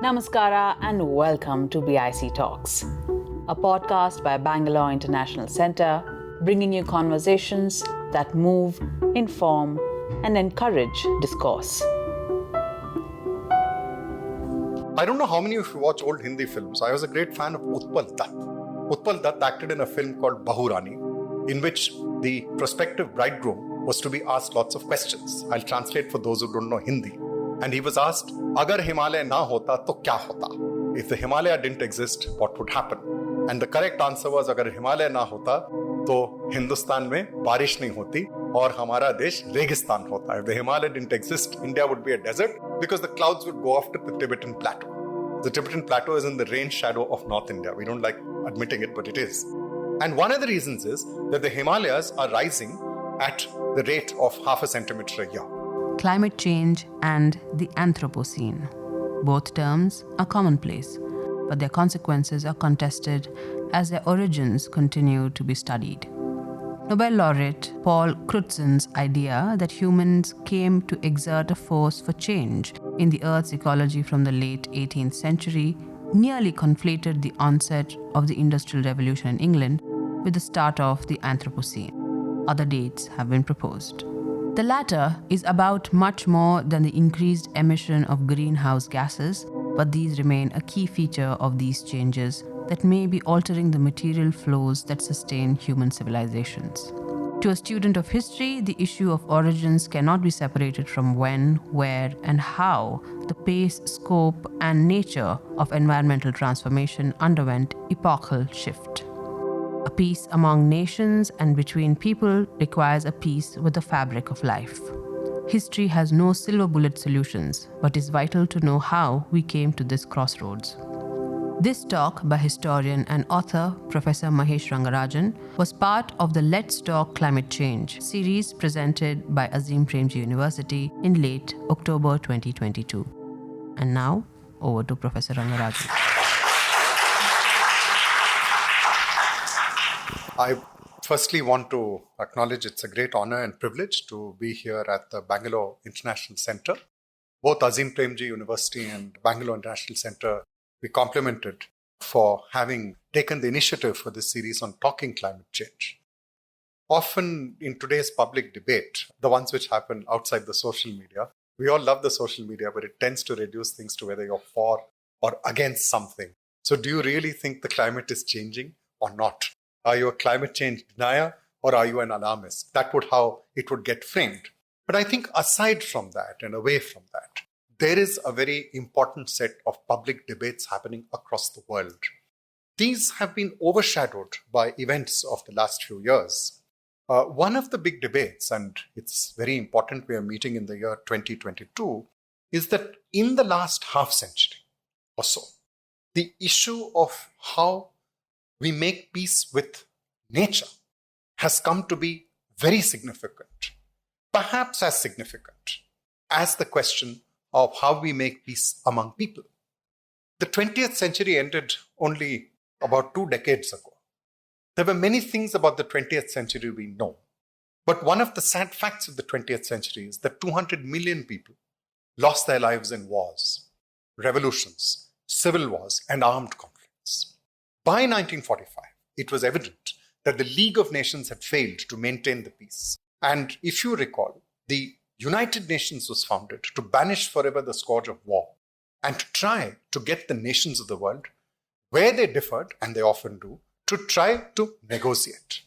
Namaskara and welcome to BIC Talks, a podcast by Bangalore International Centre, bringing you conversations that move, inform, and encourage discourse. I don't know how many of you watch old Hindi films. I was a great fan of Utpal Dutt. Utpal Dutt acted in a film called Bahurani, in which the prospective bridegroom was to be asked lots of questions. I'll translate for those who don't know Hindi. And he was asked, Agar Himalaya na hota, to kya hota? If the Himalaya didn't exist, what would happen? And the correct answer was, Agar Himalaya na hota, to Hindustan mein barish nahi hoti, aur hamara desh Registan hota. If the Himalaya didn't exist, India would be a desert because the clouds would go off to the Tibetan Plateau. The Tibetan Plateau is in the rain shadow of North India. We don't like admitting it, but it is. And one of the reasons is that the Himalayas are rising at the rate of half a centimeter a year. Climate change and the Anthropocene. Both terms are commonplace, but their consequences are contested as their origins continue to be studied. Nobel Laureate Paul Crutzen's idea that humans came to exert a force for change in the Earth's ecology from the late 18th century nearly conflated the onset of the Industrial Revolution in England with the start of the Anthropocene. Other dates have been proposed. The latter is about much more than the increased emission of greenhouse gases, but these remain a key feature of these changes that may be altering the material flows that sustain human civilizations. To a student of history, the issue of origins cannot be separated from when, where, and how the pace, scope, and nature of environmental transformation underwent epochal shift. A peace among nations and between people requires a peace with the fabric of life. History has no silver bullet solutions, but is vital to know how we came to this crossroads. This talk by historian and author Professor Mahesh Rangarajan was part of the Let's Talk Climate Change series presented by Azim Premji University in late October 2022. And now, over to Professor Rangarajan. I firstly want to acknowledge it's a great honor and privilege to be here at the Bangalore International Centre. Both Azim Premji University and Bangalore International Centre be complimented for having taken the initiative for this series on talking climate change. Often in today's public debate, the ones which happen outside the social media, we all love the social media, but it tends to reduce things to whether you're for or against something. So do you really think the climate is changing or not? Are you a climate change denier or are you an alarmist? That would how it would get framed. But I think aside from that and away from that, there is a very important set of public debates happening across the world. These have been overshadowed by events of the last few years. One of the big debates, and it's very important, we are meeting in the year 2022, is that in the last half century or so, the issue of how we make peace with nature has come to be very significant, perhaps as significant as the question of how we make peace among people. The 20th century ended only about 2 decades ago. There were many things about the 20th century we know, but one of the sad facts of the 20th century is that 200 million people lost their lives in wars, revolutions, civil wars, and armed conflicts. By 1945, it was evident that the League of Nations had failed to maintain the peace. And if you recall, the United Nations was founded to banish forever the scourge of war and to try to get the nations of the world, where they differed, and they often do, to try to negotiate.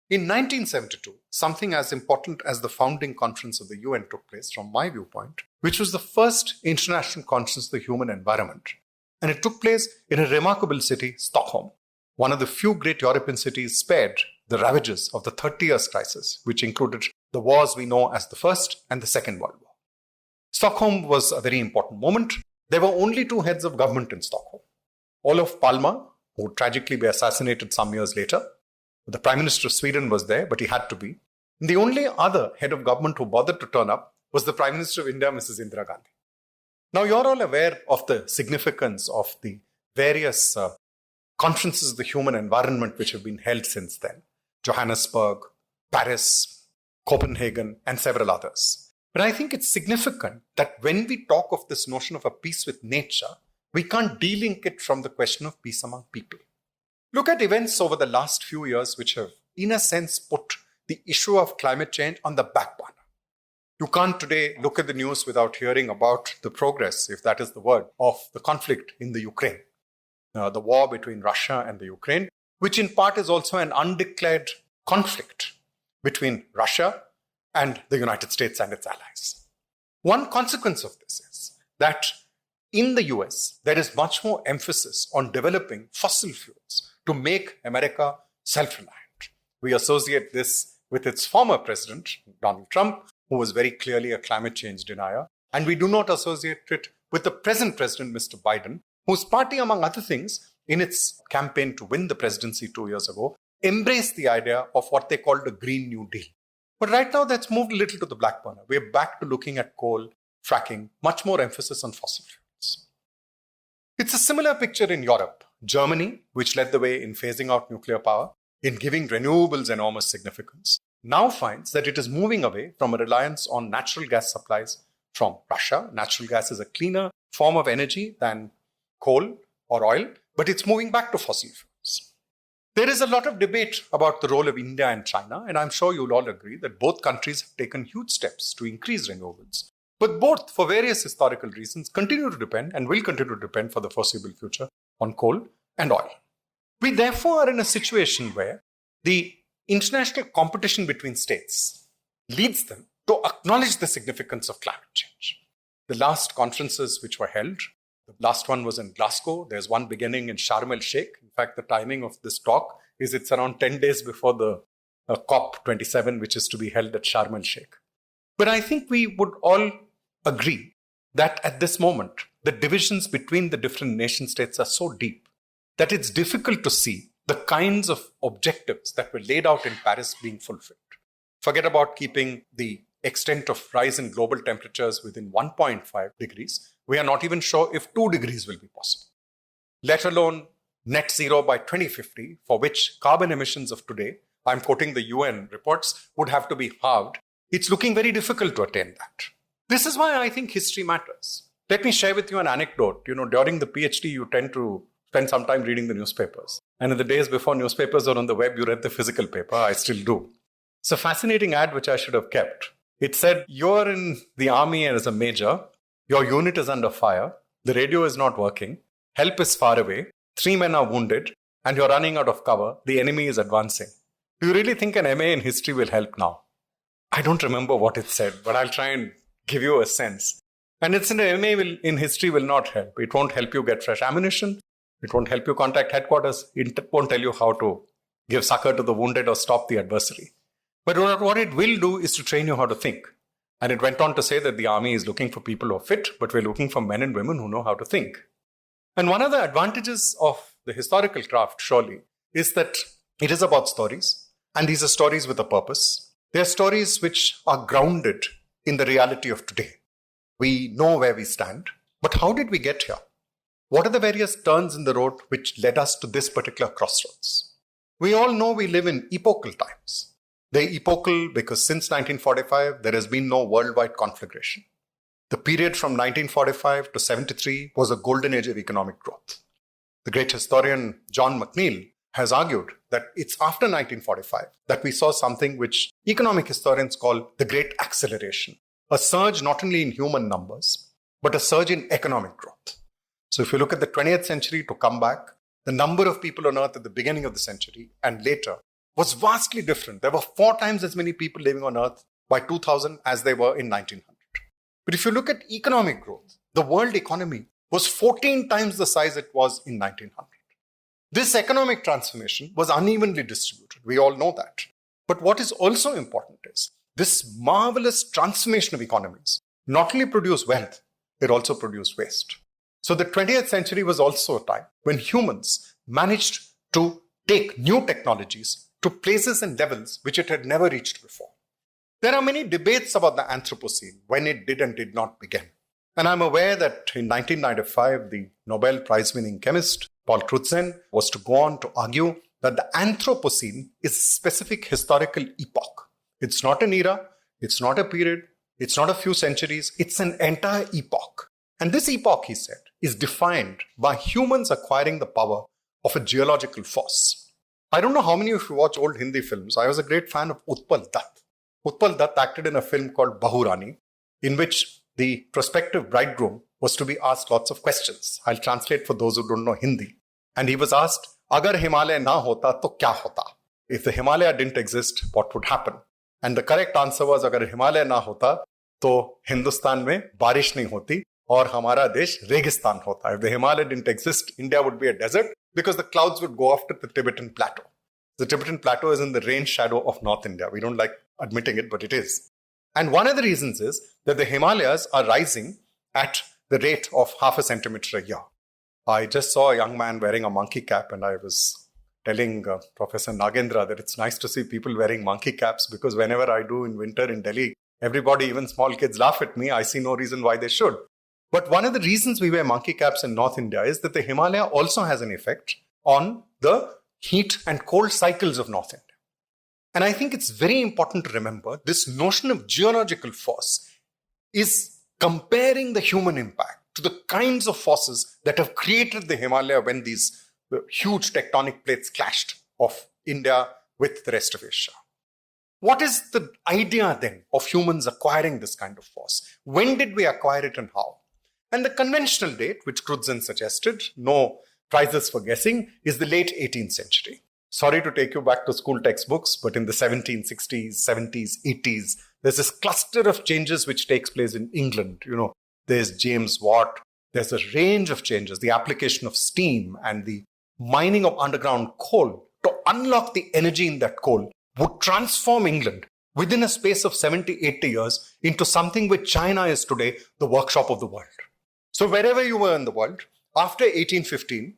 In 1972, something as important as the founding conference of the UN took place, from my viewpoint, which was the first international conference of the human environment. And it took place in a remarkable city, Stockholm, one of the few great European cities spared the ravages of the 30 Years' crisis, which included the wars we know as the First and the Second World War. Stockholm was a very important moment. There were only 2 heads of government in Stockholm. Olof Palme, who would tragically be assassinated some years later. The Prime Minister of Sweden was there, but he had to be. And the only other head of government who bothered to turn up was the Prime Minister of India, Mrs. Indira Gandhi. Now, you're all aware of the significance of the various conferences of the human environment which have been held since then. Johannesburg, Paris, Copenhagen, and several others. But I think it's significant that when we talk of this notion of a peace with nature, we can't de-link it from the question of peace among people. Look at events over the last few years which have, in a sense, put the issue of climate change on the back burner. You can't today look at the news without hearing about the progress, if that is the word, of the conflict in the Ukraine, the war between Russia and the Ukraine, which in part is also an undeclared conflict between Russia and the United States and its allies. One consequence of this is that in the US, there is much more emphasis on developing fossil fuels to make America self-reliant. We associate this with its former president, Donald Trump, who was very clearly a climate change denier. And we do not associate it with the present president, Mr. Biden, whose party, among other things, in its campaign to win the presidency 2 years ago, embraced the idea of what they called a Green New Deal. But right now, that's moved a little to the back burner. We're back to looking at coal, fracking, much more emphasis on fossil fuels. It's a similar picture in Europe. Germany, which led the way in phasing out nuclear power, in giving renewables enormous significance, now finds that it is moving away from a reliance on natural gas supplies from Russia. Natural gas is a cleaner form of energy than coal or oil, but it's moving back to fossil fuels. There is a lot of debate about the role of India and China, and I'm sure you'll all agree that both countries have taken huge steps to increase renewables. But both, for various historical reasons, continue to depend and will continue to depend for the foreseeable future on coal and oil. We therefore are in a situation where the international competition between states leads them to acknowledge the significance of climate change. The last conferences which were held, the last one was in Glasgow. There's one beginning in Sharm el-Sheikh. In fact, the timing of this talk is it's around 10 days before the COP27, which is to be held at Sharm el-Sheikh. But I think we would all agree that at this moment, the divisions between the different nation states are so deep that it's difficult to see the kinds of objectives that were laid out in Paris being fulfilled. Forget about keeping the extent of rise in global temperatures within 1.5 degrees. We are not even sure if 2 degrees will be possible, let alone net zero by 2050, for which carbon emissions of today, I'm quoting the UN reports, would have to be halved. It's looking very difficult to attain that. This is why I think history matters. Let me share with you an anecdote. During the PhD, you tend to spend some time reading the newspapers. And in the days before newspapers were on the web, you read the physical paper. I still do. It's a fascinating ad which I should have kept. It said, you're in the army as a major. Your unit is under fire. The radio is not working. Help is far away. 3 men are wounded. And you're running out of cover. The enemy is advancing. Do you really think an MA in history will help now? I don't remember what it said, but I'll try and give you a sense. And it's an MA in history will not help. It won't help you get fresh ammunition. It won't help you contact headquarters. It won't tell you how to give succor to the wounded or stop the adversary. But what it will do is to train you how to think. And it went on to say that the army is looking for people who are fit, but we're looking for men and women who know how to think. And one of the advantages of the historical craft, surely, is that it is about stories. And these are stories with a purpose. They are stories which are grounded in the reality of today. We know where we stand, but how did we get here? What are the various turns in the road which led us to this particular crossroads? We all know we live in epochal times. They're epochal because since 1945, there has been no worldwide conflagration. The period from 1945 to 73 was a golden age of economic growth. The great historian John McNeill has argued that it's after 1945 that we saw something which economic historians call the Great Acceleration. A surge not only in human numbers, but a surge in economic growth. So if you look at the 20th century to come back, the number of people on Earth at the beginning of the century and later was vastly different. There were 4 times as many people living on Earth by 2000 as they were in 1900. But if you look at economic growth, the world economy was 14 times the size it was in 1900. This economic transformation was unevenly distributed. We all know that. But what is also important is this marvelous transformation of economies not only produced wealth, it also produced waste. So the 20th century was also a time when humans managed to take new technologies to places and levels which it had never reached before. There are many debates about the Anthropocene, when it did and did not begin. And I'm aware that in 1995, the Nobel Prize-winning chemist Paul Crutzen was to go on to argue that the Anthropocene is a specific historical epoch. It's not an era, it's not a period, it's not a few centuries, it's an entire epoch. And this epoch, he said, is defined by humans acquiring the power of a geological force. I don't know how many of you watch old Hindi films. I was a great fan of Utpal Dutt. Utpal Dutt acted in a film called Bahurani, in which the prospective bridegroom was to be asked lots of questions. I'll translate for those who don't know Hindi. And he was asked, Agar Himalaya na hota, to kya hota? If the Himalaya didn't exist, what would happen? And the correct answer was, Agar Himalaya na hota, to Hindustan mein barish nahi hoti, aur hamara desh Registan hota. If the Himalaya didn't exist, India would be a desert because the clouds would go after the Tibetan plateau. The Tibetan plateau is in the rain shadow of North India. We don't like admitting it, but it is. And one of the reasons is that the Himalayas are rising at the rate of 0.5 centimeter a year. I just saw a young man wearing a monkey cap, and I was telling Professor Nagendra that it's nice to see people wearing monkey caps, because whenever I do in winter in Delhi, everybody, even small kids, laugh at me. I see no reason why they should. But one of the reasons we wear monkey caps in North India is that the Himalaya also has an effect on the heat and cold cycles of North India. And I think it's very important to remember this notion of geological force is comparing the human impact to the kinds of forces that have created the Himalaya when these huge tectonic plates clashed of India with the rest of Asia. What is the idea then of humans acquiring this kind of force? When did we acquire it and how? And the conventional date, which Crutzen suggested, no prizes for guessing, is the late 18th century. Sorry to take you back to school textbooks, but in the 1760s, 70s, 80s, there's this cluster of changes which takes place in England. There's James Watt. There's a range of changes, the application of steam and the mining of underground coal to unlock the energy in that coal would transform England within a space of 70, 80 years into something which China is today, the workshop of the world. So wherever you were in the world, after 1815,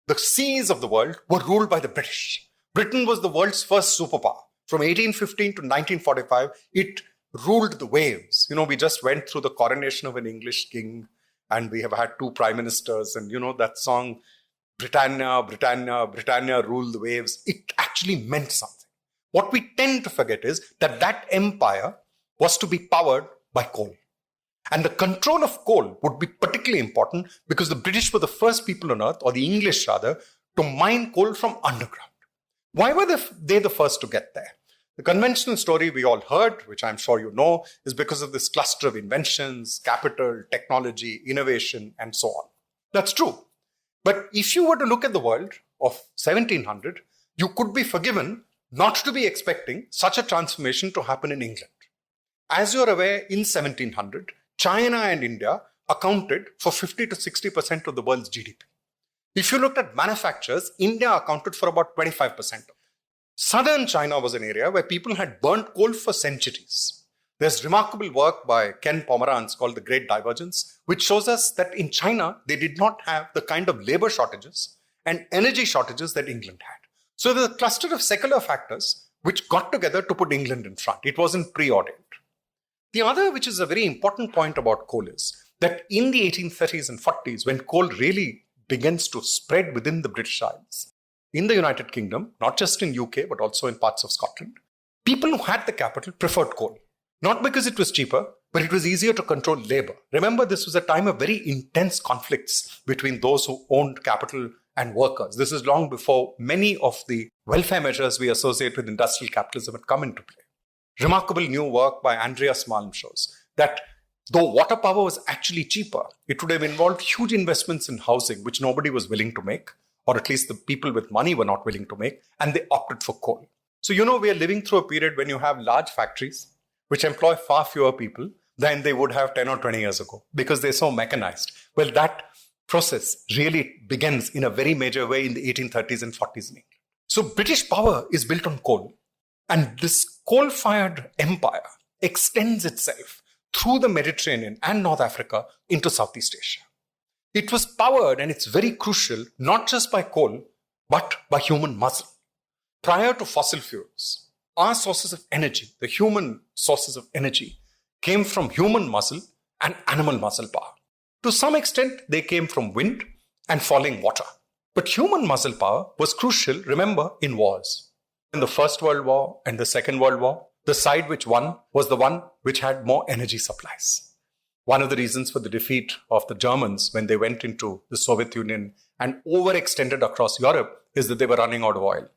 the seas of the world were ruled by the British. Britain was the world's first superpower. From 1815 to 1945, it ruled the waves. We just went through the coronation of an English king, and we have had 2 prime ministers. And that song, Britannia, Britannia, Britannia rule the waves. It actually meant something. What we tend to forget is that empire was to be powered by coal. And the control of coal would be particularly important because the British were the first people on earth, or the English rather, to mine coal from underground. Why were they the first to get there? The conventional story we all heard, which I'm sure you know, is because of this cluster of inventions, capital, technology, innovation, and so on. That's true. But if you were to look at the world of 1700, you could be forgiven not to be expecting such a transformation to happen in England. As you're aware, in 1700, China and India accounted for 50 to 60% of the world's GDP. If you looked at manufactures, India accounted for about 25%. Southern China was an area where people had burnt coal for centuries. There's remarkable work by Ken Pomeranz called The Great Divergence, which shows us that in China, they did not have the kind of labor shortages and energy shortages that England had. So there's a cluster of secular factors which got together to put England in front. It wasn't preordained. The other, which is a very important point about coal, is that in the 1830s and 40s, when coal really begins to spread within the British Isles, in the United Kingdom, not just in UK, but also in parts of Scotland, people who had the capital preferred coal. Not because it was cheaper, but it was easier to control labor. Remember, this was a time of very intense conflicts between those who owned capital and workers. This is long before many of the welfare measures we associate with industrial capitalism had come into play. Remarkable new work by Andreas Malm shows that though water power was actually cheaper, it would have involved huge investments in housing, which nobody was willing to make, or at least the people with money were not willing to make, and they opted for coal. So, we are living through a period when you have large factories, which employ far fewer people than they would have 10 or 20 years ago, because they're so mechanized. Well, that process really begins in a very major way in the 1830s and 40s in England. So British power is built on coal. And this coal-fired empire extends itself through the Mediterranean and North Africa into Southeast Asia. It was powered, and it's very crucial, not just by coal, but by human muscle. Prior to fossil fuels, our sources of energy, the human sources of energy, came from human muscle and animal muscle power. To some extent, they came from wind and falling water. But human muscle power was crucial, remember, in wars. In the First World War and the Second World War, the side which won was the one which had more energy supplies. One of the reasons for the defeat of the Germans when they went into the Soviet Union and overextended across Europe is that they were running out of oil.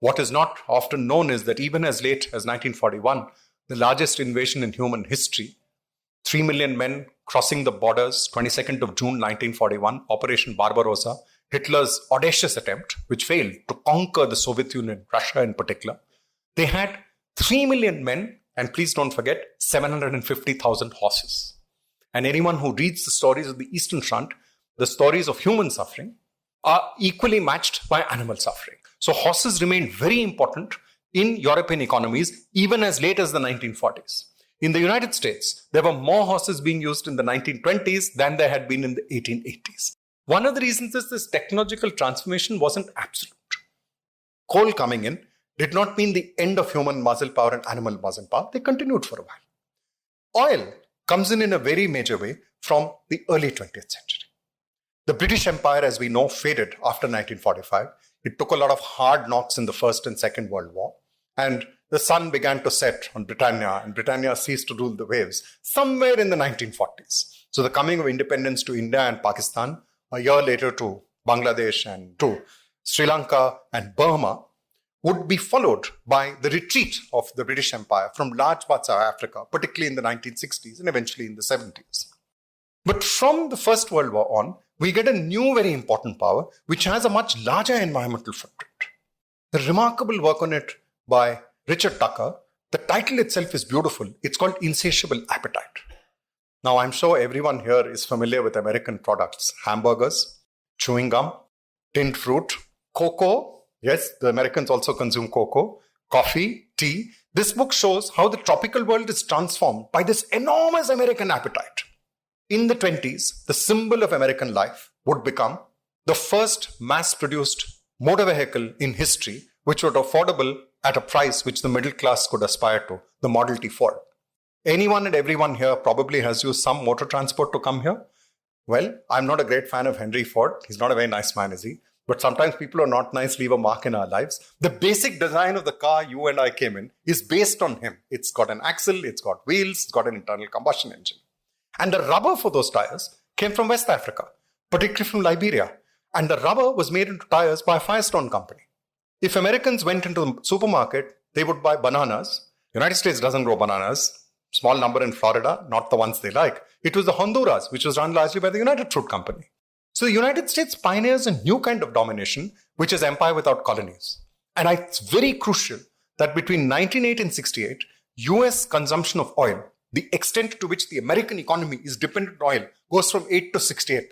What is not often known is that even as late as 1941, the largest invasion in human history, 3 million men crossing the borders, 22nd of June 1941, Operation Barbarossa, Hitler's audacious attempt, which failed to conquer the Soviet Union, Russia in particular. They had 3 million men, and please don't forget, 750,000 horses. And anyone who reads the stories of the Eastern Front, the stories of human suffering, are equally matched by animal suffering. So horses remained very important in European economies even as late as the 1940s. In the United States, there were more horses being used in the 1920s than there had been in the 1880s. One of the reasons is this technological transformation wasn't absolute. Coal coming in did not mean the end of human muscle power and animal muscle power. They continued for a while. Oil comes in a very major way from the early 20th century. The British Empire, as we know, faded after 1945. It took a lot of hard knocks in the First and Second World War. And the sun began to set on Britannia, and Britannia ceased to rule the waves somewhere in the 1940s. So the coming of independence to India and Pakistan, a year later to Bangladesh and to Sri Lanka and Burma, would be followed by the retreat of the British Empire from large parts of Africa, particularly in the 1960s and eventually in the 70s. But from the First World War on, we get a new very important power which has a much larger environmental footprint. The remarkable work on it by Richard Tucker, the title itself is beautiful. It's called Insatiable Appetite. Now, I'm sure everyone here is familiar with American products. Hamburgers, chewing gum, tinned fruit, cocoa. Yes, the Americans also consume cocoa, coffee, tea. This book shows how the tropical world is transformed by this enormous American appetite. In the 20s, the symbol of American life would become the first mass-produced motor vehicle in history, which was affordable at a price which the middle class could aspire to, the Model T Ford. Anyone and everyone here probably has used some motor transport to come here. Well, I'm not a great fan of Henry Ford. He's not a very nice man, is he? But sometimes people who are not nice leave a mark in our lives. The basic design of the car you and I came in is based on him. It's got an axle, it's got wheels, it's got an internal combustion engine. And the rubber for those tires came from West Africa, particularly from Liberia. And the rubber was made into tires by a Firestone company. If Americans went into the supermarket, they would buy bananas. The United States doesn't grow bananas. Small number in Florida, not the ones they like. It was the Honduras, which was run largely by the United Fruit Company. So the United States pioneers a new kind of domination, which is empire without colonies. And it's very crucial that between 1908 and 68, US consumption of oil, the extent to which the American economy is dependent on oil, goes from 8 to 68%.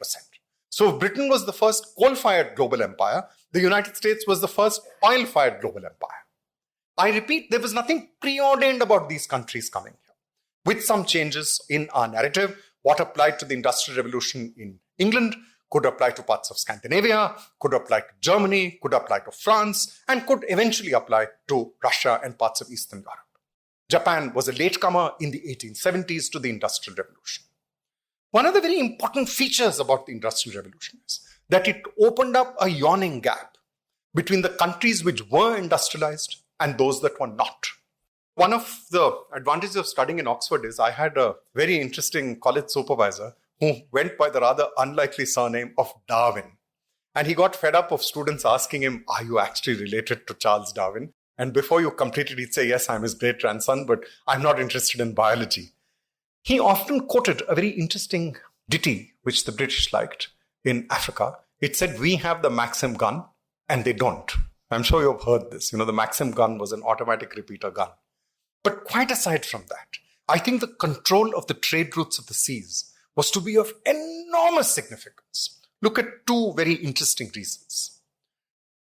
So if Britain was the first coal-fired global empire, the United States was the first oil-fired global empire. I repeat, there was nothing preordained about these countries coming here. With some changes in our narrative, what applied to the Industrial Revolution in England could apply to parts of Scandinavia, could apply to Germany, could apply to France, and could eventually apply to Russia and parts of Eastern Europe. Japan was a latecomer in the 1870s to the Industrial Revolution. One of the very important features about the Industrial Revolution is that it opened up a yawning gap between the countries which were industrialized and those that were not. One of the advantages of studying in Oxford is I had a very interesting college supervisor who went by the rather unlikely surname of Darwin. And he got fed up of students asking him, "Are you actually related to Charles Darwin?" And before you completed, he'd say, "Yes, I'm his great grandson, but I'm not interested in biology." He often quoted a very interesting ditty, which the British liked in Africa. It said, "We have the Maxim gun and they don't." I'm sure you've heard this. The Maxim gun was an automatic repeater gun. But quite aside from that, I think the control of the trade routes of the seas was to be of enormous significance. Look at two very interesting reasons.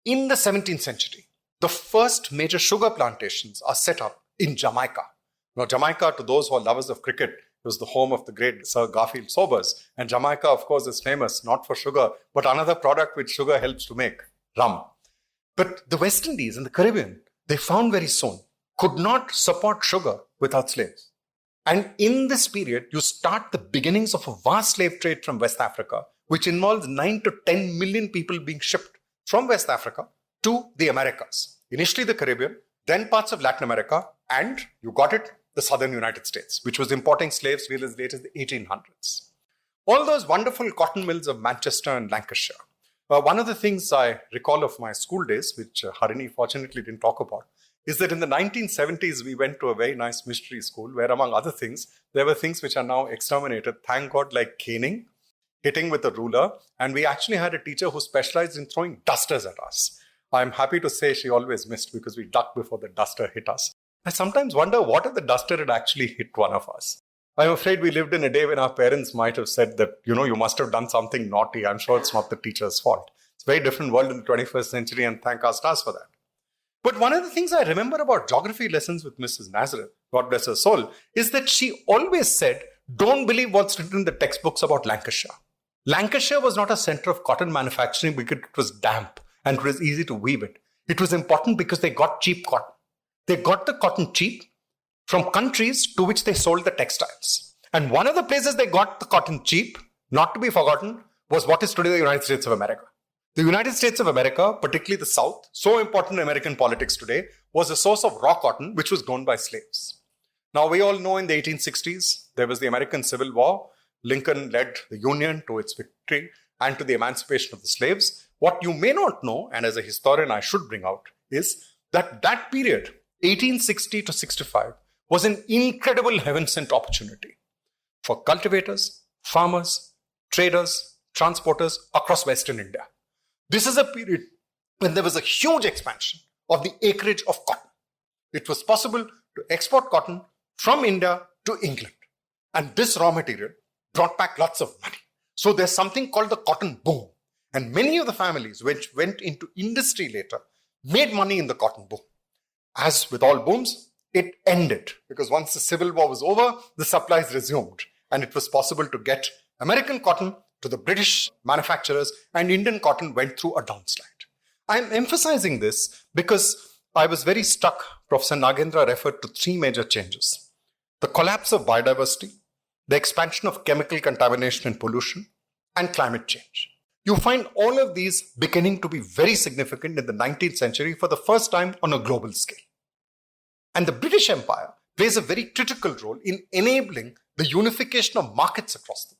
In the 17th century, the first major sugar plantations are set up in Jamaica. Now, Jamaica, to those who are lovers of cricket, was the home of the great Sir Garfield Sobers. And Jamaica, of course, is famous not for sugar, but another product which sugar helps to make, rum. But the West Indies and the Caribbean, they found very soon, could not support sugar without slaves. And in this period, you start the beginnings of a vast slave trade from West Africa, which involves 9 to 10 million people being shipped from West Africa to the Americas. Initially the Caribbean, then parts of Latin America, and you got it, the southern United States, which was importing slaves till as late as the 1800s. All those wonderful cotton mills of Manchester and Lancashire. One of the things I recall of my school days, which Harini fortunately didn't talk about, is that in the 1970s, we went to a very nice missionary school where, among other things, there were things which are now exterminated, thank God, like caning, hitting with a ruler, and we actually had a teacher who specialized in throwing dusters at us. I'm happy to say she always missed because we ducked before the duster hit us. I sometimes wonder what if the duster had actually hit one of us. I'm afraid we lived in a day when our parents might have said that, you must have done something naughty. I'm sure it's not the teacher's fault. It's a very different world in the 21st century, and thank our stars for that. But one of the things I remember about geography lessons with Mrs. Nazareth, God bless her soul, is that she always said, don't believe what's written in the textbooks about Lancashire. Lancashire was not a center of cotton manufacturing because it was damp and it was easy to weave it. It was important because they got cheap cotton. They got the cotton cheap from countries to which they sold the textiles. And one of the places they got the cotton cheap, not to be forgotten, was what is today the United States of America. The United States of America, particularly the South, so important in American politics today, was a source of raw cotton which was grown by slaves. Now, we all know in the 1860s, there was the American Civil War. Lincoln led the Union to its victory and to the emancipation of the slaves. What you may not know, and as a historian I should bring out, is that that period, 1860 to 65, was an incredible heaven-sent opportunity for cultivators, farmers, traders, transporters across Western India. This is a period when there was a huge expansion of the acreage of cotton. It was possible to export cotton from India to England. And this raw material brought back lots of money. So there's something called the cotton boom. And many of the families which went into industry later made money in the cotton boom. As with all booms, it ended because once the Civil War was over, the supplies resumed. And it was possible to get American cotton to the British manufacturers, and Indian cotton went through a downslide. I'm emphasizing this because I was very struck. Professor Nagendra referred to three major changes: the collapse of biodiversity, the expansion of chemical contamination and pollution, and climate change. You find all of these beginning to be very significant in the 19th century for the first time on a global scale. And the British Empire plays a very critical role in enabling the unification of markets across the world.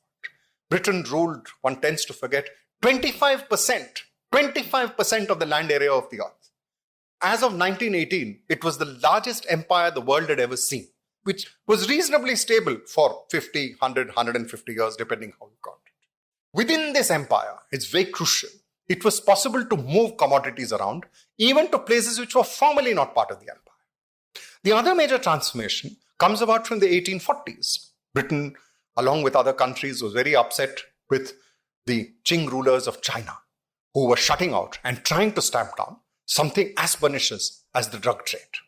Britain ruled, one tends to forget, 25% of the land area of the earth. As of 1918, it was the largest empire the world had ever seen, which was reasonably stable for 50, 100, 150 years, depending how you count it. Within this empire, it's very crucial. It was possible to move commodities around, even to places which were formerly not part of the empire. The other major transformation comes about from the 1840s. Britain, along with other countries, was very upset with the Qing rulers of China, who were shutting out and trying to stamp down something as pernicious as the drug trade,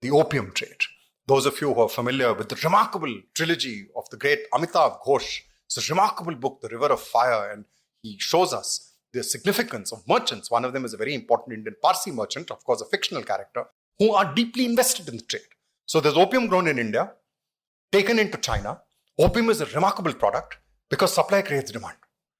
the opium trade. Those of you who are familiar with the remarkable trilogy of the great Amitav Ghosh, it's a remarkable book, The River of Fire, and he shows us the significance of merchants. One of them is a very important Indian Parsi merchant, of course a fictional character, who are deeply invested in the trade. So there's opium grown in India, taken into China. Opium is a remarkable product because supply creates demand.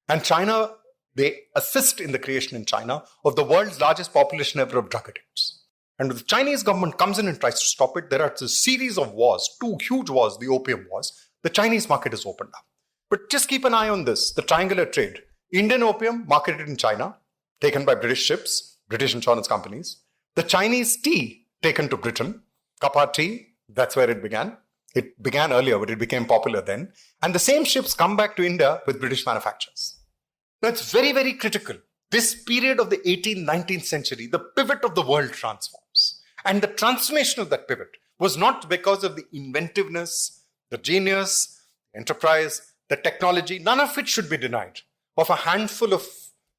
And China, they assist in the creation in China of the world's largest population ever of drug addicts. And when the Chinese government comes in and tries to stop it, there are a series of wars, two huge wars, the opium wars. The Chinese market is opened up. But just keep an eye on this, the triangular trade. Indian opium marketed in China, taken by British ships, British insurance companies. The Chinese tea taken to Britain, Kappa tea, that's where it began. It began earlier, but it became popular then. And the same ships come back to India with British manufacturers. Now, it's very, very critical. This period of the 18th, 19th century, the pivot of the world transforms. And the transformation of that pivot was not because of the inventiveness, the genius, the enterprise, the technology, none of it should be denied, of a handful of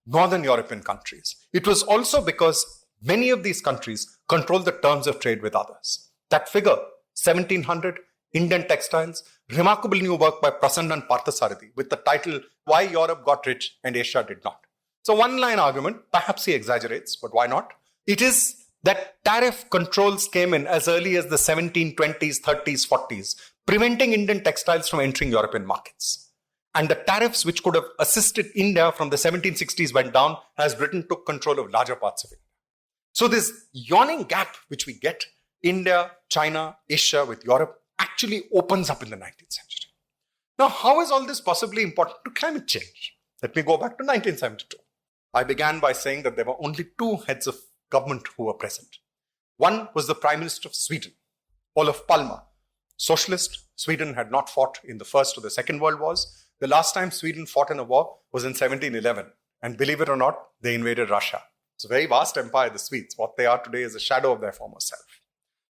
Northern European countries. It was also because many of these countries controlled the terms of trade with others. That figure, 1700, Indian textiles, remarkable new work by Prasannan Parthasarathi with the title, Why Europe Got Rich and Asia Did Not. So one-line argument, perhaps he exaggerates, but why not? It is that tariff controls came in as early as the 1720s, 30s, 40s, preventing Indian textiles from entering European markets. And the tariffs which could have assisted India from the 1760s went down as Britain took control of larger parts of India. So this yawning gap which we get, India, China, Asia with Europe, actually opens up in the 19th century. Now, how is all this possibly important to climate change? Let me go back to 1972. I began by saying that there were only two heads of government who were present. One was the Prime Minister of Sweden, Olof Palme. Socialist. Sweden had not fought in the First or the Second World Wars. The last time Sweden fought in a war was in 1711. And believe it or not, they invaded Russia. It's a very vast empire, the Swedes. What they are today is a shadow of their former self.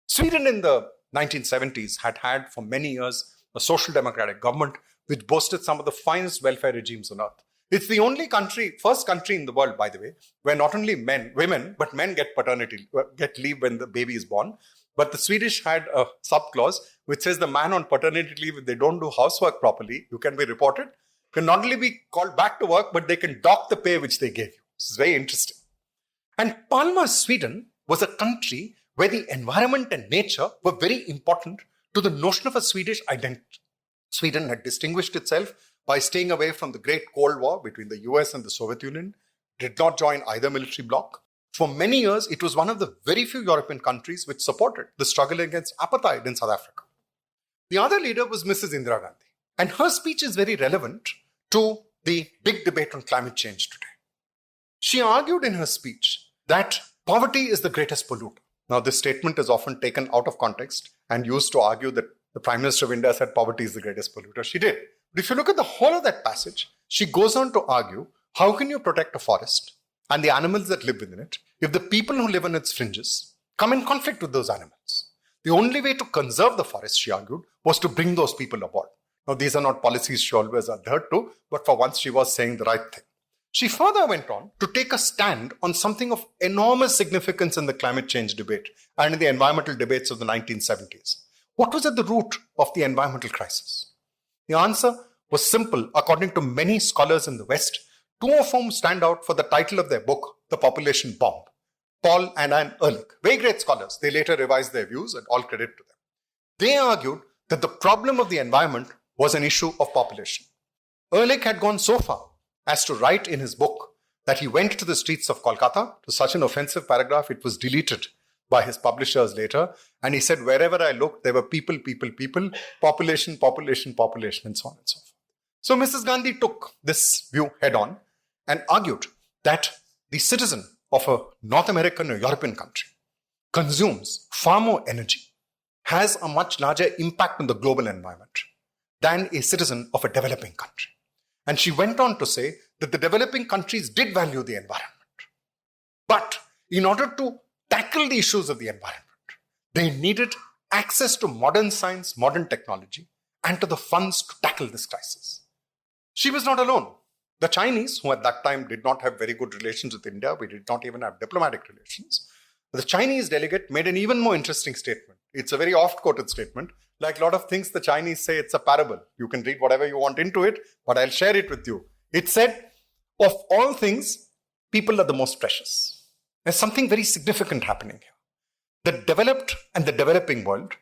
Sweden in the 1970s had for many years a social democratic government which boasted some of the finest welfare regimes on earth. It's the only first country in the world, by the way, where not only women, but men get leave when the baby is born. But the Swedish had a sub-clause which says the man on paternity leave, if they don't do housework properly, you can be reported, can not only be called back to work, but they can dock the pay which they gave you. This is very interesting. And Palme's Sweden was a country where the environment and nature were very important to the notion of a Swedish identity. Sweden had distinguished itself by staying away from the Great Cold War between the US and the Soviet Union, did not join either military bloc. For many years, it was one of the very few European countries which supported the struggle against apartheid in South Africa. The other leader was Mrs. Indira Gandhi, and her speech is very relevant to the big debate on climate change today. She argued in her speech that poverty is the greatest polluter. Now, this statement is often taken out of context and used to argue that the Prime Minister of India said poverty is the greatest polluter. She did. But if you look at the whole of that passage, she goes on to argue, how can you protect a forest and the animals that live within it if the people who live on its fringes come in conflict with those animals? The only way to conserve the forest, she argued, was to bring those people aboard. Now, these are not policies she always adhered to, but for once she was saying the right thing. She further went on to take a stand on something of enormous significance in the climate change debate and in the environmental debates of the 1970s. What was at the root of the environmental crisis? The answer was simple, according to many scholars in the West, two of whom stand out for the title of their book, The Population Bomb. Paul and Anne Ehrlich, very great scholars. They later revised their views, and all credit to them. They argued that the problem of the environment was an issue of population. Ehrlich had gone so far as to write in his book that he went to the streets of Kolkata, to such an offensive paragraph it was deleted by his publishers later, and he said, wherever I looked, there were people, population, and so on and so forth. So Mrs. Gandhi took this view head on and argued that the citizen of a North American or European country consumes far more energy, has a much larger impact on the global environment than a citizen of a developing country. And she went on to say that the developing countries did value the environment. But in order to tackle the issues of the environment, they needed access to modern science, modern technology, and to the funds to tackle this crisis. She was not alone. The Chinese, who at that time did not have very good relations with India, we did not even have diplomatic relations, the Chinese delegate made an even more interesting statement. It's a very oft-quoted statement. Like a lot of things, the Chinese say it's a parable. You can read whatever you want into it, but I'll share it with you. It said, of all things, people are the most precious. There's something very significant happening here. The developed and the developing world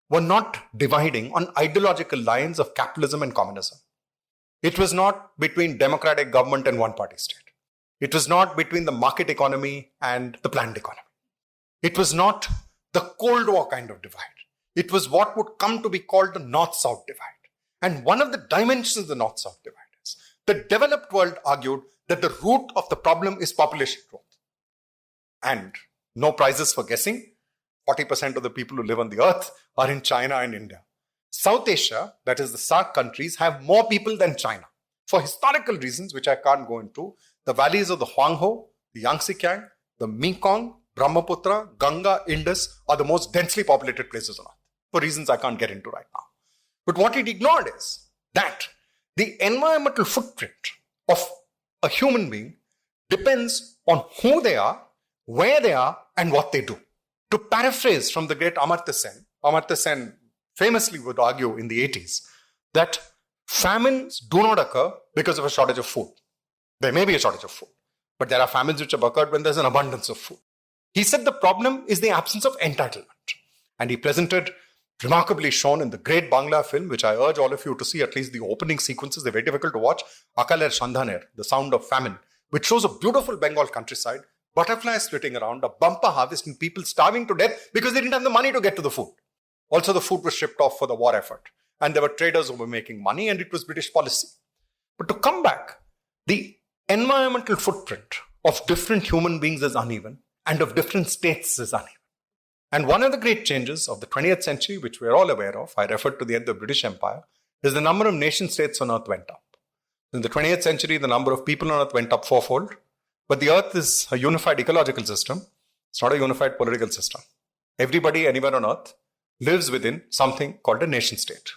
were not dividing on ideological lines of capitalism and communism. It was not between democratic government and one-party state. It was not between the market economy and the planned economy. It was not the Cold War kind of divide. It was what would come to be called the North-South divide. And one of the dimensions of the North-South divide is the developed world argued that the root of the problem is population growth. And no prizes for guessing, 40% of the people who live on the earth are in China and India. South Asia, that is the SAARC countries, have more people than China. For historical reasons, which I can't go into, the valleys of the Huanghe, the Yangtze-Kiang, the Mekong, Brahmaputra, Ganga, Indus are the most densely populated places on earth, for reasons I can't get into right now. But what it ignored is that the environmental footprint of a human being depends on who they are, where they are, and what they do. To paraphrase from the great Amartya Sen famously would argue in the 80s that famines do not occur because of a shortage of food. There may be a shortage of food, but there are famines which have occurred when there's an abundance of food. He said the problem is the absence of entitlement. And he presented, remarkably shown in the great Bangla film, which I urge all of you to see, at least the opening sequences, they're very difficult to watch, Akal Shandhaner, The Sound of Famine, which shows a beautiful Bengal countryside, butterflies flitting around, a bumper harvest and people starving to death because they didn't have the money to get to the food. Also, the food was shipped off for the war effort. And there were traders who were making money, and it was British policy. But to come back, the environmental footprint of different human beings is uneven, and of different states is uneven. And one of the great changes of the 20th century, which we're all aware of, I referred to the end of the British Empire, is the number of nation states on Earth went up. In the 20th century, the number of people on Earth went up fourfold. But the Earth is a unified ecological system. It's not a unified political system. Everybody anywhere on Earth lives within something called a nation state.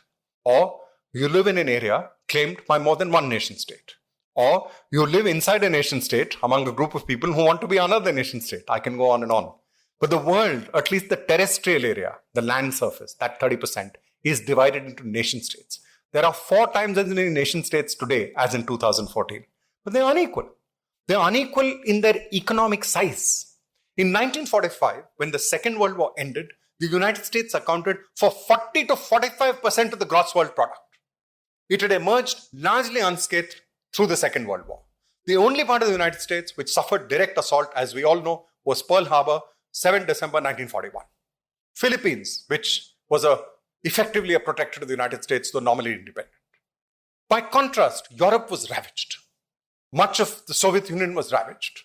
Or you live in an area claimed by more than one nation state. Or you live inside a nation state among a group of people who want to be another nation state. I can go on and on. But the world, at least the terrestrial area, the land surface, that 30%, is divided into nation states. There are 4 times as many nation states today as in 2014. But they're unequal. They're unequal in their economic size. In 1945, when the Second World War ended, the United States accounted for 40 to 45% of the gross world product. It had emerged largely unscathed through the Second World War. The only part of the United States which suffered direct assault, as we all know, was Pearl Harbor, 7 December 1941. Philippines, which was effectively a protectorate of the United States, though nominally independent. By contrast, Europe was ravaged. Much of the Soviet Union was ravaged,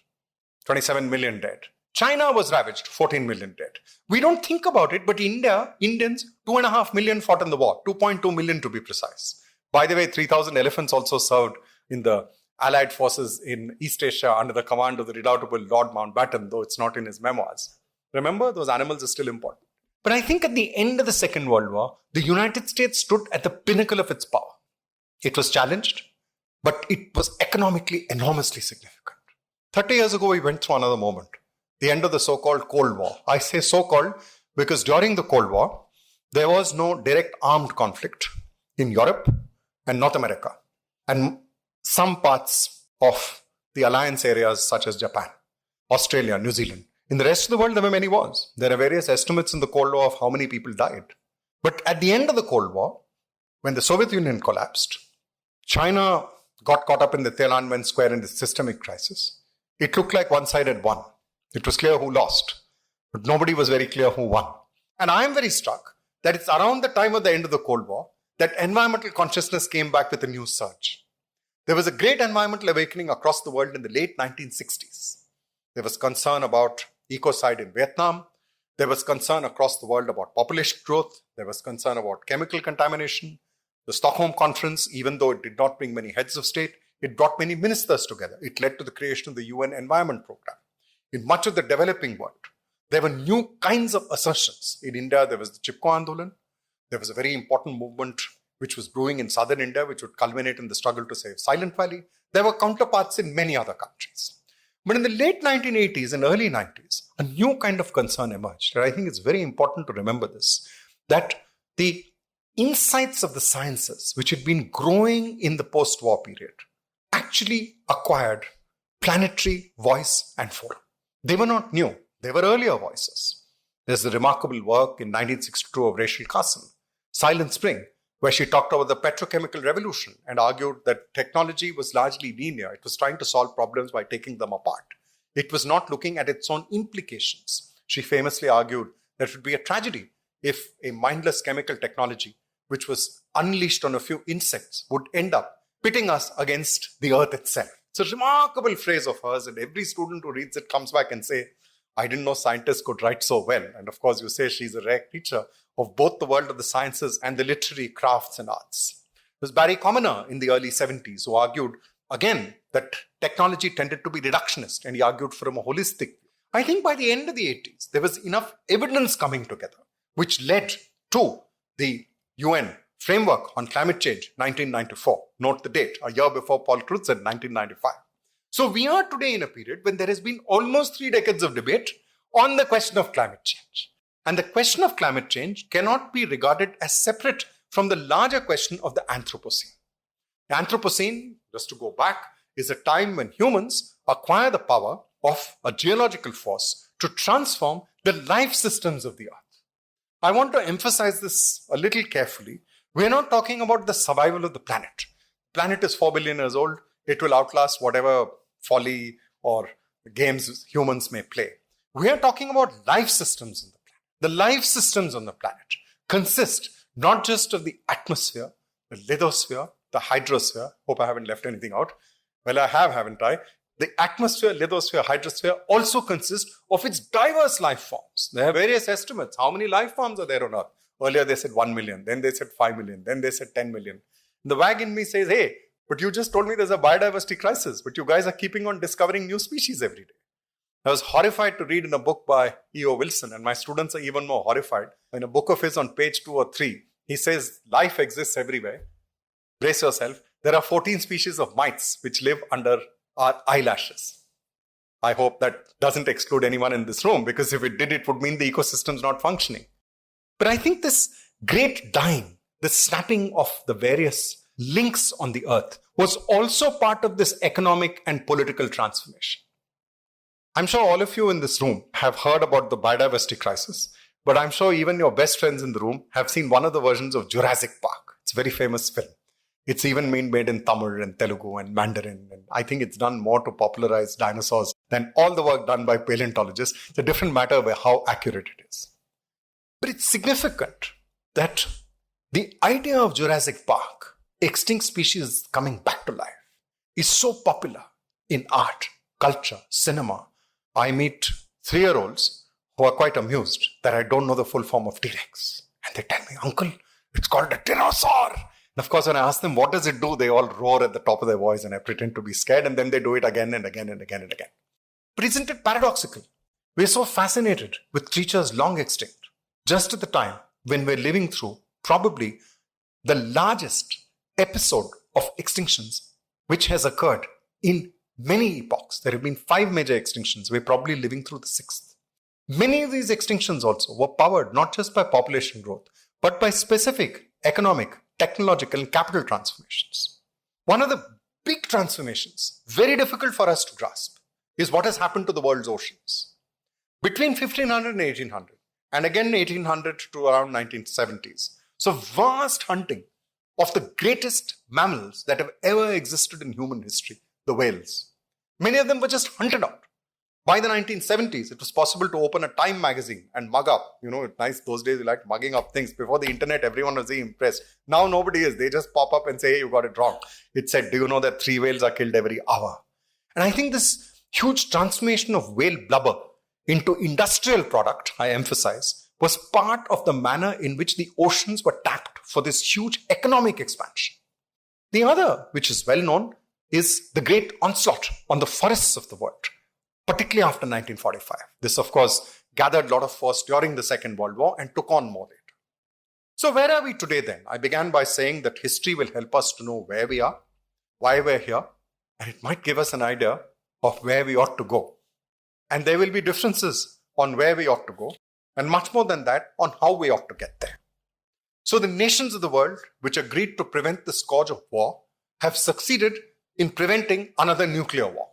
27 million dead. China was ravaged, 14 million dead. We don't think about it, but Indians, 2.5 million fought in the war, 2.2 million to be precise. By the way, 3,000 elephants also served in the Allied forces in East Asia under the command of the redoubtable Lord Mountbatten, though it's not in his memoirs. Remember, those animals are still important. But I think at the end of the Second World War, the United States stood at the pinnacle of its power. It was challenged, but it was economically enormously significant. 30 years ago, we went through another moment, the end of the so-called Cold War. I say so-called because during the Cold War, there was no direct armed conflict in Europe and North America and some parts of the alliance areas such as Japan, Australia, New Zealand. In the rest of the world, there were many wars. There are various estimates in the Cold War of how many people died. But at the end of the Cold War, when the Soviet Union collapsed, China got caught up in the Tiananmen Square in the systemic crisis. It looked like one side had won. It was clear who lost, but nobody was very clear who won. And I am very struck that it's around the time of the end of the Cold War that environmental consciousness came back with a new surge. There was a great environmental awakening across the world in the late 1960s. There was concern about ecocide in Vietnam. There was concern across the world about population growth. There was concern about chemical contamination. The Stockholm Conference, even though it did not bring many heads of state, it brought many ministers together. It led to the creation of the UN Environment Program. In much of the developing world, there were new kinds of assertions. In India, there was the Chipko Andolan. There was a very important movement which was brewing in southern India, which would culminate in the struggle to save Silent Valley. There were counterparts in many other countries. But in the late 1980s and early 90s, a new kind of concern emerged. And I think it's very important to remember this, that the insights of the sciences, which had been growing in the post-war period, actually acquired planetary voice and forum. They were not new. They were earlier voices. There's the remarkable work in 1962 of Rachel Carson, Silent Spring, where she talked about the petrochemical revolution and argued that technology was largely linear. It was trying to solve problems by taking them apart. It was not looking at its own implications. She famously argued that it would be a tragedy if a mindless chemical technology, which was unleashed on a few insects, would end up pitting us against the earth itself. It's a remarkable phrase of hers, and every student who reads it comes back and say, I didn't know scientists could write so well. And of course, you say she's a rare teacher of both the world of the sciences and the literary crafts and arts. It was Barry Commoner in the early 70s who argued, again, that technology tended to be reductionist, and he argued from a holistic view. I think by the end of the 80s, there was enough evidence coming together, which led to the UN Framework on Climate Change, 1994. Note the date, a year before Paul Crutzen, 1995. So we are today in a period when there has been almost 3 decades of debate on the question of climate change. And the question of climate change cannot be regarded as separate from the larger question of the Anthropocene. The Anthropocene, just to go back, is a time when humans acquire the power of a geological force to transform the life systems of the earth. I want to emphasize this a little carefully. We're not talking about the survival of the planet. The planet is 4 billion years old. It will outlast whatever folly or games humans may play. We are talking about life systems on the planet. The life systems on the planet consist not just of the atmosphere, the lithosphere, the hydrosphere. Hope I haven't left anything out. Well, I have, haven't I? The atmosphere, lithosphere, hydrosphere also consist of its diverse life forms. There are various estimates. How many life forms are there on Earth? Earlier they said 1 million, then they said 5 million, then they said 10 million. The wag in me says, hey, but you just told me there's a biodiversity crisis, but you guys are keeping on discovering new species every day. I was horrified to read in a book by E.O. Wilson, and my students are even more horrified. In a book of his on page 2 or 3, he says life exists everywhere. Brace yourself. There are 14 species of mites which live under our eyelashes. I hope that doesn't exclude anyone in this room, because if it did, it would mean the ecosystem's not functioning. But I think this great dying, the snapping of the various links on the earth, was also part of this economic and political transformation. I'm sure all of you in this room have heard about the biodiversity crisis, but I'm sure even your best friends in the room have seen one of the versions of Jurassic Park. It's a very famous film. It's even been made in Tamil and Telugu and Mandarin. And I think it's done more to popularize dinosaurs than all the work done by paleontologists. It's a different matter by how accurate it is. But it's significant that the idea of Jurassic Park, extinct species coming back to life, is so popular in art, culture, cinema. I meet 3-year-olds who are quite amused that I don't know the full form of T-Rex. And they tell me, Uncle, it's called a dinosaur. And of course, when I ask them, what does it do? They all roar at the top of their voice and I pretend to be scared. And then they do it again and again and again and again. But isn't it paradoxical? We're so fascinated with creatures long extinct, just at the time when we're living through probably the largest episode of extinctions which has occurred in many epochs. There have been 5 major extinctions. We're probably living through the 6th. Many of these extinctions also were powered not just by population growth, but by specific economic, technological, and capital transformations. One of the big transformations, very difficult for us to grasp, is what has happened to the world's oceans. Between 1500 and 1800, and again 1800 to around 1970s, so vast hunting of the greatest mammals that have ever existed in human history, the whales. Many of them were just hunted out. By the 1970s, it was possible to open a Time magazine and mug up. You know, it's nice, those days we liked mugging up things. Before the internet, everyone was really impressed. Now nobody is. They just pop up and say, hey, you got it wrong. It said, do you know that 3 whales are killed every hour? And I think this huge transformation of whale blubber into industrial product, I emphasize, was part of the manner in which the oceans were tapped for this huge economic expansion. The other, which is well known, is the great onslaught on the forests of the world, particularly after 1945. This, of course, gathered a lot of force during the Second World War and took on more later. So where are we today then? I began by saying that history will help us to know where we are, why we're here, and it might give us an idea of where we ought to go. And there will be differences on where we ought to go, and much more than that, on how we ought to get there. So the nations of the world, which agreed to prevent the scourge of war, have succeeded in preventing another nuclear war.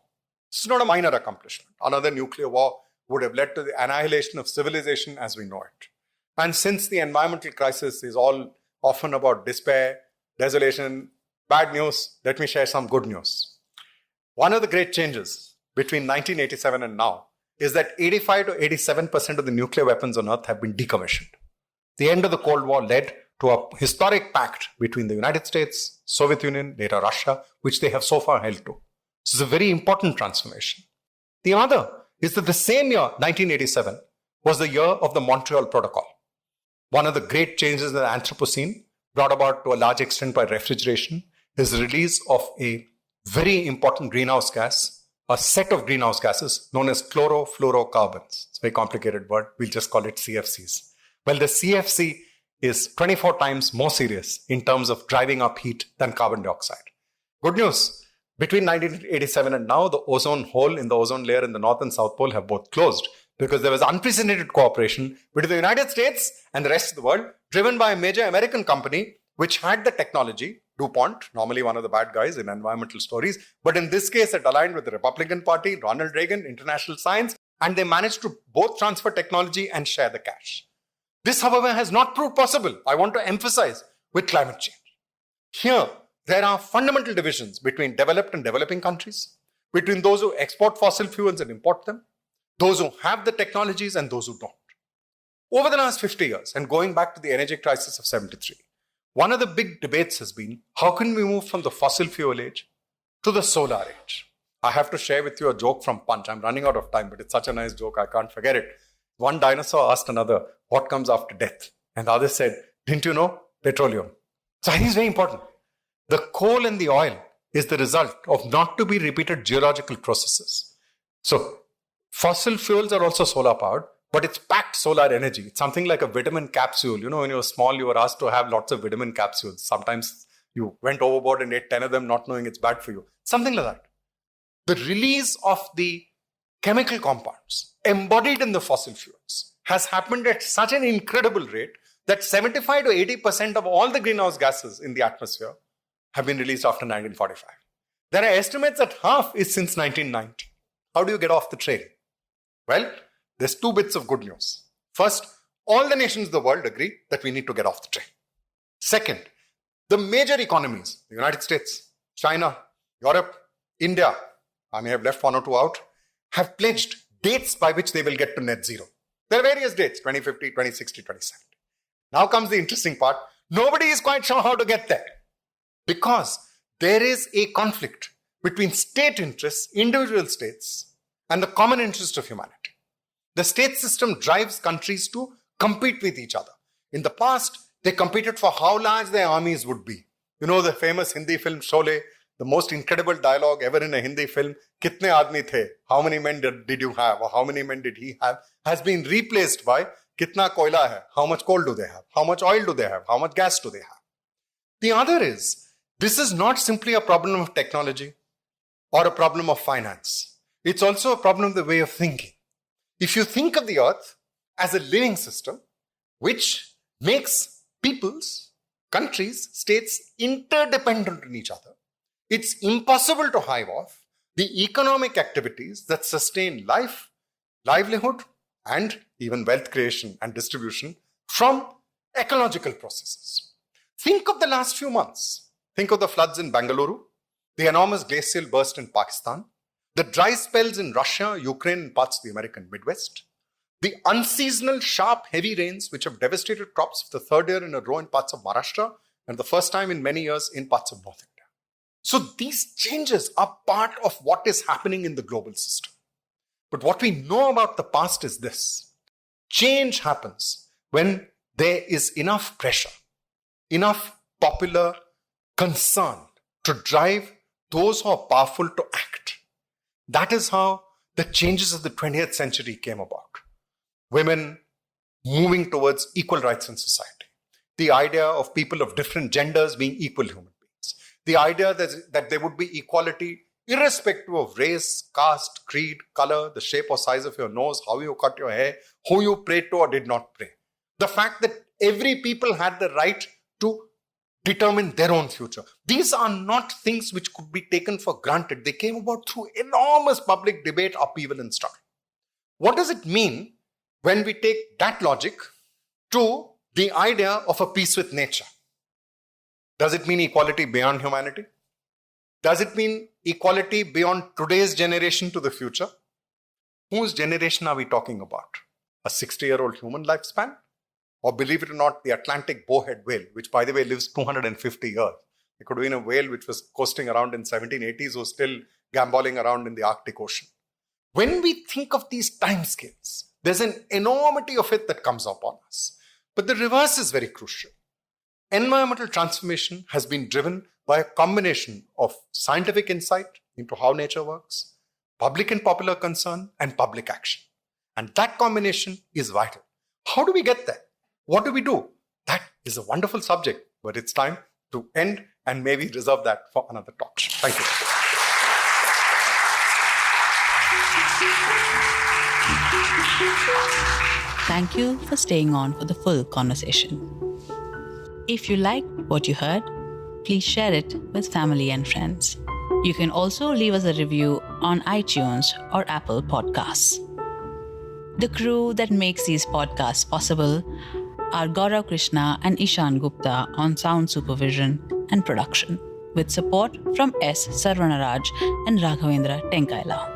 It's not a minor accomplishment. Another nuclear war would have led to the annihilation of civilization as we know it. And since the environmental crisis is all often about despair, desolation, bad news, let me share some good news. One of the great changes between 1987 and now is that 85 to 87% of the nuclear weapons on Earth have been decommissioned. The end of the Cold War led to a historic pact between the United States, Soviet Union, later Russia, which they have so far held to. This is a very important transformation. The other is that the same year, 1987, was the year of the Montreal Protocol. One of the great changes in the Anthropocene, brought about to a large extent by refrigeration, is the release of a very important greenhouse gas, a set of greenhouse gases known as chlorofluorocarbons. It's a very complicated word. We'll just call it CFCs. Well, the CFC is 24 times more serious in terms of driving up heat than carbon dioxide. Good news. Between 1987 and now, the ozone hole in the ozone layer in the North and South Pole have both closed because there was unprecedented cooperation between the United States and the rest of the world, driven by a major American company which had the technology, DuPont, normally one of the bad guys in environmental stories, but in this case, it aligned with the Republican Party, Ronald Reagan, International Science, and they managed to both transfer technology and share the cash. This, however, has not proved possible, I want to emphasize, with climate change. Here, there are fundamental divisions between developed and developing countries, between those who export fossil fuels and import them, those who have the technologies and those who don't. Over the last 50 years, and going back to the energy crisis of 73, one of the big debates has been, how can we move from the fossil fuel age to the solar age? I have to share with you a joke from Punch. I'm running out of time, but it's such a nice joke, I can't forget it. One dinosaur asked another, what comes after death? And the other said, didn't you know? Petroleum. So I think it's very important. The coal and the oil is the result of not to be repeated geological processes. So fossil fuels are also solar powered, but it's packed solar energy. It's something like a vitamin capsule. You know, when you were small, you were asked to have lots of vitamin capsules. Sometimes you went overboard and ate 10 of them, not knowing it's bad for you. Something like that. The release of the chemical compounds embodied in the fossil fuels has happened at such an incredible rate that 75 to 80% of all the greenhouse gases in the atmosphere have been released after 1945. There are estimates that half is since 1990. How do you get off the train? Well, there's two bits of good news. First, all the nations of the world agree that we need to get off the train. Second, the major economies, the United States, China, Europe, India, I may have left one or two out, have pledged dates by which they will get to net zero. There are various dates, 2050, 2060, 2070. Now comes the interesting part. Nobody is quite sure how to get there because there is a conflict between state interests, individual states, and the common interest of humanity. The state system drives countries to compete with each other. In the past, they competed for how large their armies would be. You know the famous Hindi film Sholay, the most incredible dialogue ever in a Hindi film, Kitne aadmi the? How many men did you have? Or how many men did he have? Has been replaced by Kitna koila hai? How much coal do they have? How much oil do they have? How much gas do they have? The other is, this is not simply a problem of technology or a problem of finance. It's also a problem of the way of thinking. If you think of the earth as a living system, which makes peoples, countries, states interdependent on each other, it's impossible to hive off the economic activities that sustain life, livelihood, and even wealth creation and distribution from ecological processes. Think of the last few months. Think of the floods in Bengaluru, the enormous glacial burst in Pakistan, the dry spells in Russia, Ukraine, and parts of the American Midwest, the unseasonal, sharp, heavy rains which have devastated crops for the third year in a row in parts of Maharashtra and the first time in many years in parts of North India. So these changes are part of what is happening in the global system. But what we know about the past is this. Change happens when there is enough pressure, enough popular concern to drive those who are powerful to act. That is how the changes of the 20th century came about. Women moving towards equal rights in society. The idea of people of different genders being equal human beings. The idea that there would be equality irrespective of race, caste, creed, color, the shape or size of your nose, how you cut your hair, who you prayed to or did not pray. The fact that every people had the right to determine their own future. These are not things which could be taken for granted. They came about through enormous public debate, upheaval, and struggle. What does it mean when we take that logic to the idea of a peace with nature? Does it mean equality beyond humanity? Does it mean equality beyond today's generation to the future? Whose generation are we talking about? A 60-year-old human lifespan? Or believe it or not, the Atlantic bowhead whale, which by the way lives 250 years. It could have been a whale which was coasting around in 1780s or still gambolling around in the Arctic Ocean. When we think of these timescales, there's an enormity of it that comes upon us. But the reverse is very crucial. Environmental transformation has been driven by a combination of scientific insight into how nature works, public and popular concern, and public action. And that combination is vital. How do we get there? What do we do? That is a wonderful subject, but it's time to end and maybe reserve that for another talk. Thank you. Thank you for staying on for the full conversation. If you liked what you heard, please share it with family and friends. You can also leave us a review on iTunes or Apple Podcasts. The crew that makes these podcasts possible are Gaurav Krishna and Ishan Gupta on sound supervision and production, with support from S. Sarvanaraj and Raghavendra Tenkaila.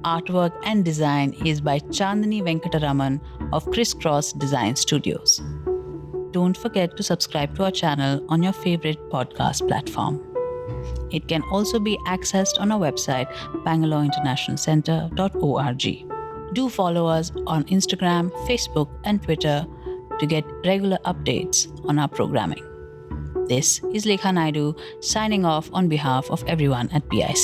artwork and design is by Chandani Venkataraman of Crisscross Design Studios. Don't forget to subscribe to our channel on your favorite podcast platform. It can also be accessed on our website, bangaloreinternationalcentre.org. Do follow us on Instagram, Facebook, and Twitter to get regular updates on our programming. This is Lekha Naidu signing off on behalf of everyone at BIC.